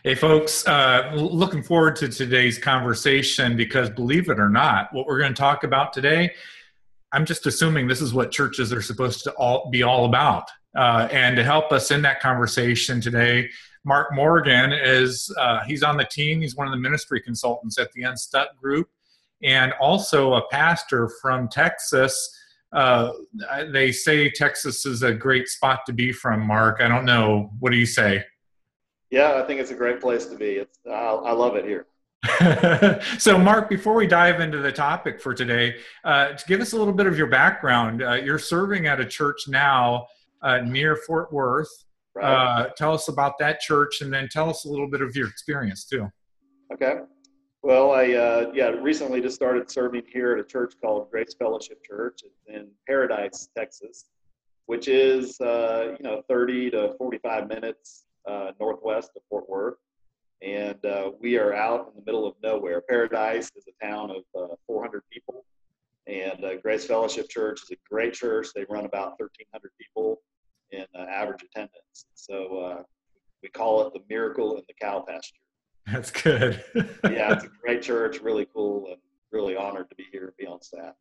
Hey, folks, looking forward to today's conversation because believe it or not, what we're going to talk about today, I'm just assuming this is what churches are supposed to be all about. And to help us in that conversation today, Mark Morgan he's on the team. He's one of the ministry consultants at the Unstuck group and also a pastor from Texas. They say Texas is a great spot to be from, Mark. I don't know. What do you say? Yeah, I think it's a great place to be. I love it here. So, Mark, before we dive into the topic for today, to give us a little bit of your background, you're serving at a church now near Fort Worth. Right. Tell us about that church, and then tell us a little bit of your experience too. Okay. Well, I recently just started serving here at a church called Grace Fellowship Church. It's in Paradise, Texas, which is 30 to 45 minutes northwest of Fort Worth. And we are out in the middle of nowhere. Paradise is a town of 400 people, and Grace Fellowship Church is a great church. They run about 1,300 people in average attendance. So we call it the miracle in the cow pasture. That's good. Yeah, it's a great church, really cool, and really honored to be here and be on staff.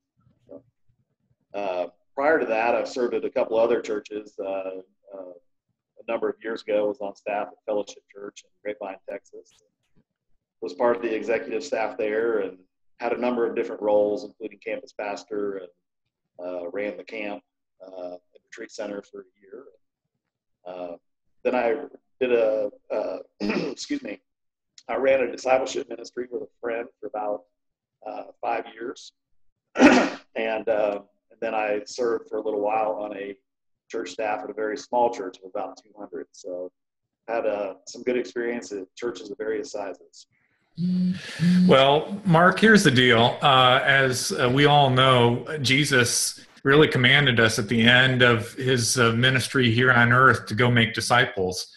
So, prior to that, I've served at a couple other churches. A number of years ago, was on staff at Fellowship Church in Grapevine, Texas. Was part of the executive staff there and had a number of different roles, including campus pastor, and ran the camp and retreat center for a year. Then I did I ran a discipleship ministry with a friend for about 5 years, and then I served for a little while on a church staff at a very small church of about 200. So had some good experience at churches of various sizes. Well, Mark, here's the deal. As we all know, Jesus really commanded us at the end of his ministry here on earth to go make disciples.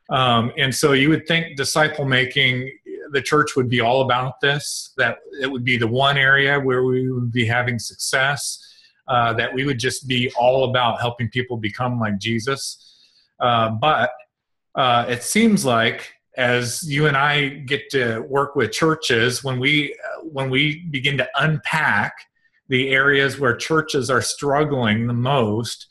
And so you would think disciple making, the church would be all about this, that it would be the one area where we would be having success. That we would just be all about helping people become like Jesus. But it seems like as you and I get to work with churches, when we begin to unpack the areas where churches are struggling the most,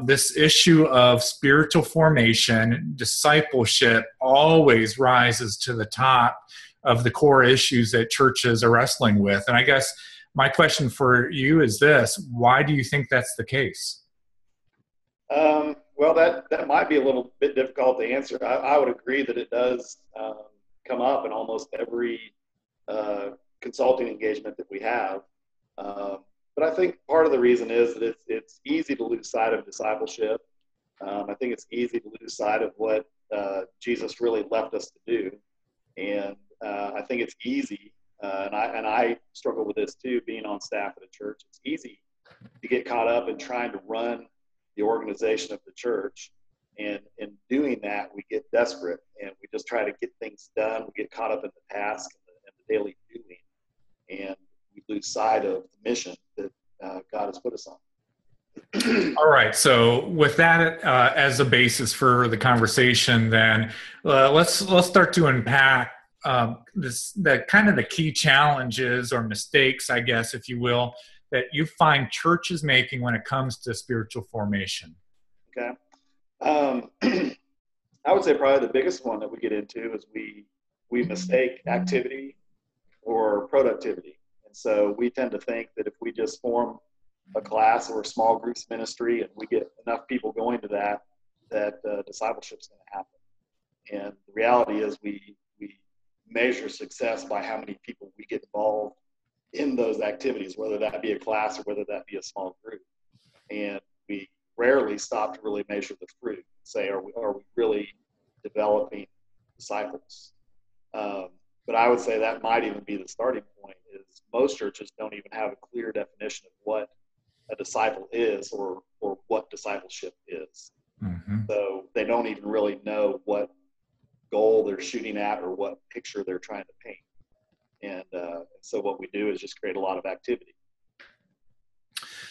this issue of spiritual formation, discipleship always rises to the top of the core issues that churches are wrestling with. And I guess my question for you is this: why do you think that's the case? Well, that might be a little bit difficult to answer. I would agree that it does come up in almost every consulting engagement that we have. But I think part of the reason is that it's easy to lose sight of discipleship. I think it's easy to lose sight of what Jesus really left us to do. And I think it's easy. And I struggle with this too, being on staff at a church. It's easy to get caught up in trying to run the organization of the church. And in doing that, we get desperate and we just try to get things done. We get caught up in the task and the daily doing. And we lose sight of the mission that God has put us on. All right. So with that as a basis for the conversation, then let's start to unpack the kind of the key challenges or mistakes, I guess, if you will, that you find churches making when it comes to spiritual formation. Okay. I would say probably the biggest one that we get into is we mistake activity or productivity. And so we tend to think that if we just form a class or a small groups ministry and we get enough people going to that discipleship is going to happen. And the reality is we measure success by how many people we get involved in those activities, whether that be a class or whether that be a small group. And we rarely stop to really measure the fruit, say, are we really developing disciples? But I would say that might even be the starting point, is most churches don't even have a clear definition of what a disciple is or what discipleship is. Mm-hmm. So they don't even really know what goal they're shooting at or what picture they're trying to paint. And so what we do is just create a lot of activity.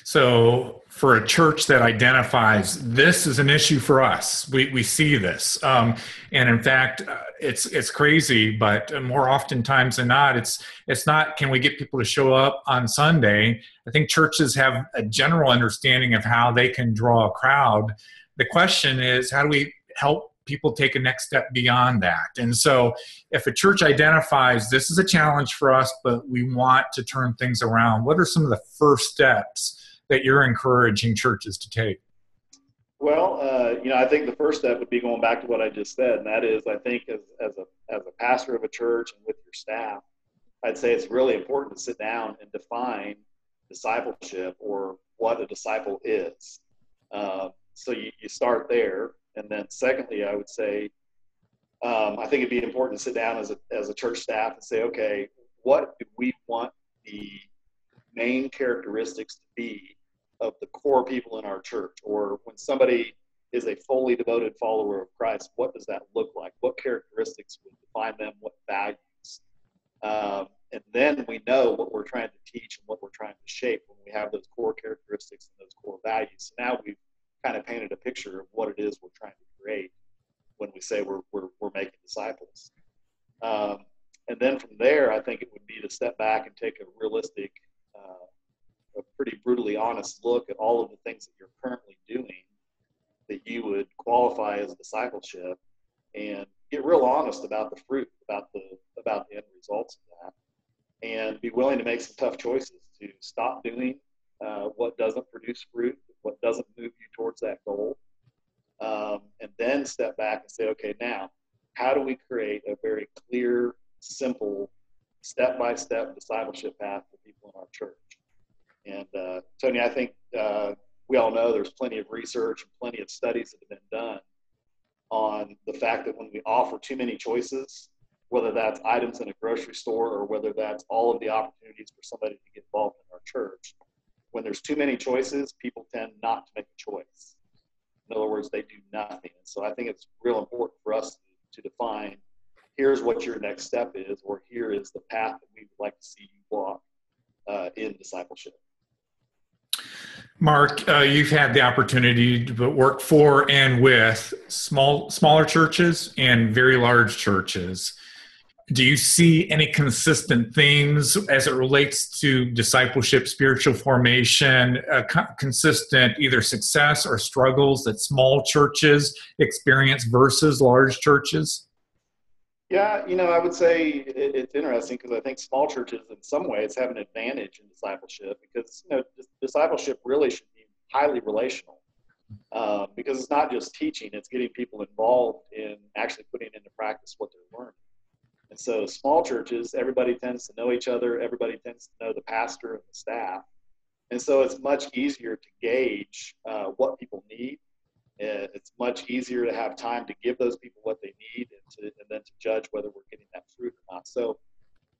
So for a church that identifies this is an issue for us, we see this, and in fact, it's crazy, but more oftentimes than not, it's not can we get people to show up on Sunday. I think churches have a general understanding of how they can draw a crowd. The question is, how do we help people take a next step beyond that? And so if a church identifies this is a challenge for us, but we want to turn things around, what are some of the first steps that you're encouraging churches to take? Well, I think the first step would be going back to what I just said, and that is, I think as a pastor of a church and with your staff, I'd say it's really important to sit down and define discipleship, or what a disciple is. So you start there, and then secondly, I would say I think it'd be important to sit down as a church staff and say, okay, what do we want the main characteristics to be of the core people in our church? Or when somebody is a fully devoted follower of Christ, what does that look like? What characteristics would define them? What values? And then we know what we're trying to teach and what we're trying to shape when we have those core characteristics and those core values. So now we've kind of painted a picture of what it is we're trying to create when we say we're making disciples. And then from there, I think it would be to step back and take a realistic, a pretty brutally honest look at all of the things that you're currently doing that you would qualify as discipleship, and get real honest about the fruit, about the end results of that, and be willing to make some tough choices to stop doing what doesn't produce fruit, what doesn't move you towards that goal, and then step back and say, okay, now how do we create a very clear, simple, step-by-step discipleship path for people in our church? And Tony, I think we all know there's plenty of research and plenty of studies that have been done on the fact that when we offer too many choices, whether that's items in a grocery store or whether that's all of the opportunities for somebody to get involved in our church, when there's too many choices, people tend not to make a choice. In other words, they do nothing. And so I think it's real important for us to define, here's what your next step is, or here is the path that we would like to see you walk in discipleship. Mark, you've had the opportunity to work for and with smaller churches and very large churches. Do you see any consistent themes as it relates to discipleship, spiritual formation, consistent either success or struggles that small churches experience versus large churches? Yeah, I would say it's interesting because I think small churches in some ways have an advantage in discipleship because, discipleship really should be highly relational because it's not just teaching, it's getting people involved in actually putting into practice what they're learning. And so small churches, everybody tends to know each other, everybody tends to know the pastor and the staff. And so it's much easier to gauge what people need. It's much easier to have time to give those people what they need and then to judge whether we're getting that fruit or not. So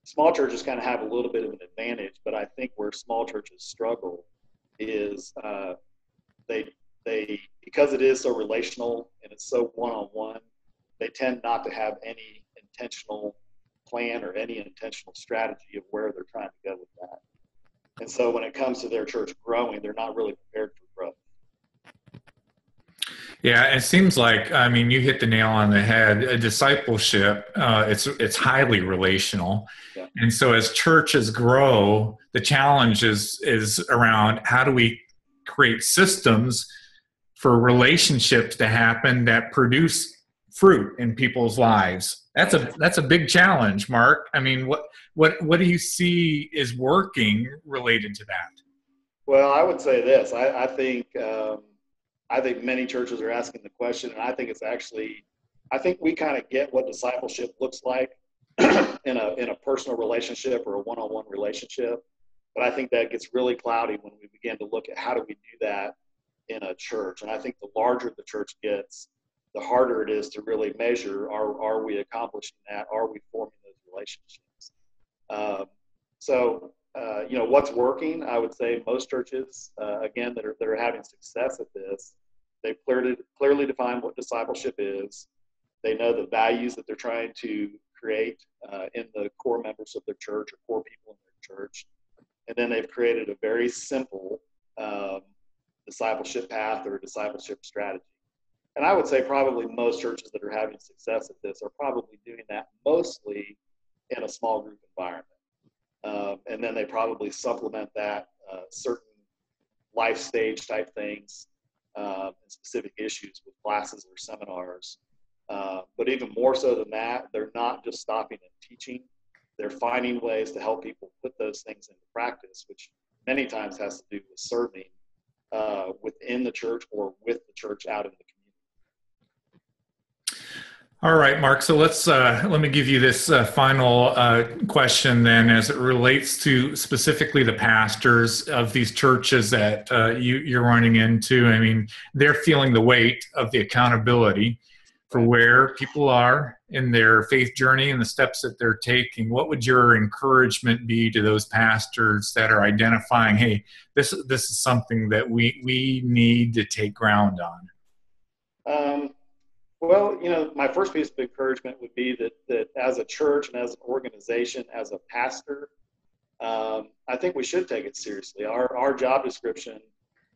small churches kind of have a little bit of an advantage, but I think where small churches struggle is they because it is so relational and it's so one-on-one, they tend not to have any intentional plan or any intentional strategy of where they're trying to go with that. And so when it comes to their church growing, they're not really prepared for growth. Yeah, it seems like, you hit the nail on the head. A discipleship, it's highly relational. Yeah. And so as churches grow, the challenge is around how do we create systems for relationships to happen that produce fruit in people's lives. That's a big challenge, Mark. What do you see is working related to that? Well, I would say this. I think many churches are asking the question, and I think we kind of get what discipleship looks like in a personal relationship or a one-on-one relationship. But I think that gets really cloudy when we begin to look at how do we do that in a church. And I think the larger the church gets, the harder it is to really measure, are we accomplishing that? Are we forming those relationships? What's working? I would say most churches, again, that are having success at this, they've clearly defined what discipleship is. They know the values that they're trying to create in the core members of their church or core people in their church. And then they've created a very simple um, discipleship path or discipleship strategy. And I would say probably most churches that are having success at this are probably doing that mostly in a small group environment. And then they probably supplement that certain life stage type things and specific issues with classes or seminars. But even more so than that, they're not just stopping and teaching. They're finding ways to help people put those things into practice, which many times has to do with serving within the church or with the church out in the community. All right, Mark. So let me give you this final question then, as it relates to specifically the pastors of these churches that you're running into. I mean, they're feeling the weight of the accountability for where people are in their faith journey and the steps that they're taking. What would your encouragement be to those pastors that are identifying, hey, this is something that we need to take ground on? Well, my first piece of encouragement would be that as a church and as an organization, as a pastor, I think we should take it seriously. Our job description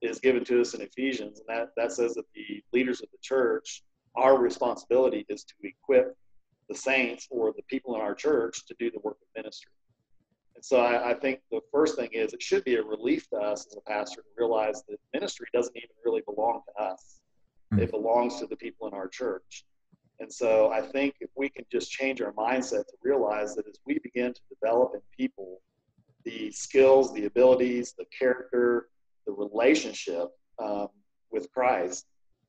is given to us in Ephesians, and that says that the leaders of the church, our responsibility is to equip the saints or the people in our church to do the work of ministry. And so I think the first thing is it should be a relief to us as a pastor to realize that ministry doesn't even really belong to us. It belongs to the people in our church. And so I think if we can just change our mindset to realize that as we begin to develop in people the skills, the abilities, the character, the relationship with Christ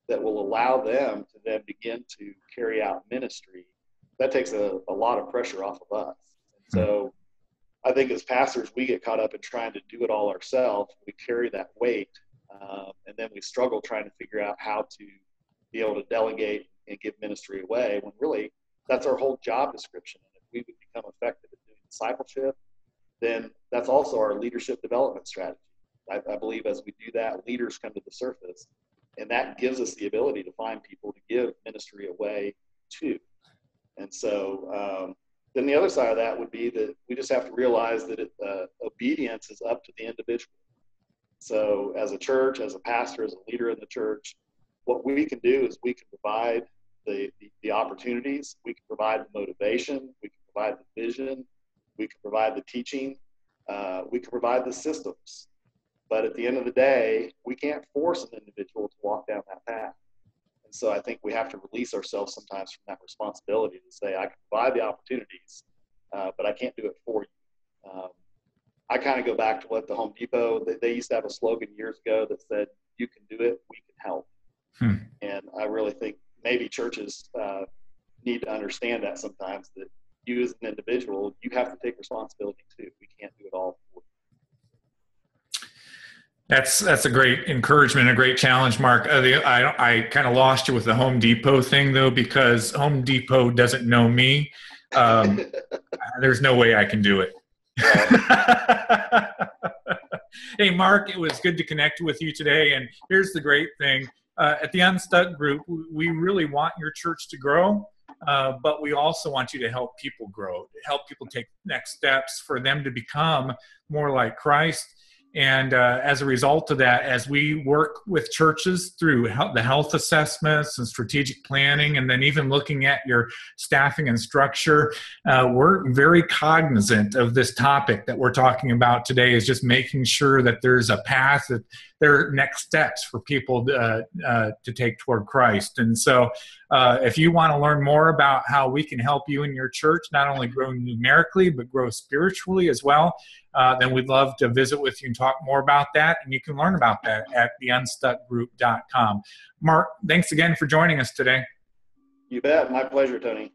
that will allow them to then begin to carry out ministry, that takes a lot of pressure off of us. And so I think as pastors, we get caught up in trying to do it all ourselves. We carry that weight. And then we struggle trying to figure out how to be able to delegate and give ministry away when really that's our whole job description. And if we would become effective at doing discipleship, then that's also our leadership development strategy. I believe as we do that, leaders come to the surface, and that gives us the ability to find people to give ministry away to. And so then the other side of that would be that we just have to realize that obedience is up to the individual. So as a church, as a pastor, as a leader in the church, what we can do is we can provide the opportunities, we can provide the motivation, we can provide the vision, we can provide the teaching, we can provide the systems. But at the end of the day, we can't force an individual to walk down that path. And so I think we have to release ourselves sometimes from that responsibility to say, I can provide the opportunities, but I can't do it for you. I kind of go back to what the Home Depot, they used to have a slogan years ago that said, you can do it, we can help. And I really think maybe churches need to understand that sometimes, that you as an individual, you have to take responsibility too. We can't do it all for you. That's a great encouragement, a great challenge, Mark. I kind of lost you with the Home Depot thing, though, because Home Depot doesn't know me. There's no way I can do it. Hey, Mark, it was good to connect with you today. And here's the great thing. At the Unstuck group, we really want your church to grow, but we also want you to help people grow, to help people take next steps, for them to become more like Christ. And as a result of that, as we work with churches through the health assessments and strategic planning, and then even looking at your staffing and structure, we're very cognizant of this topic that we're talking about today, is just making sure that there's a path, that there are next steps for people to take toward Christ. And so if you want to learn more about how we can help you in your church, not only grow numerically, but grow spiritually as well, then we'd love to visit with you and talk more about that. And you can learn about that at theunstuckgroup.com. Mark, thanks again for joining us today. You bet. My pleasure, Tony.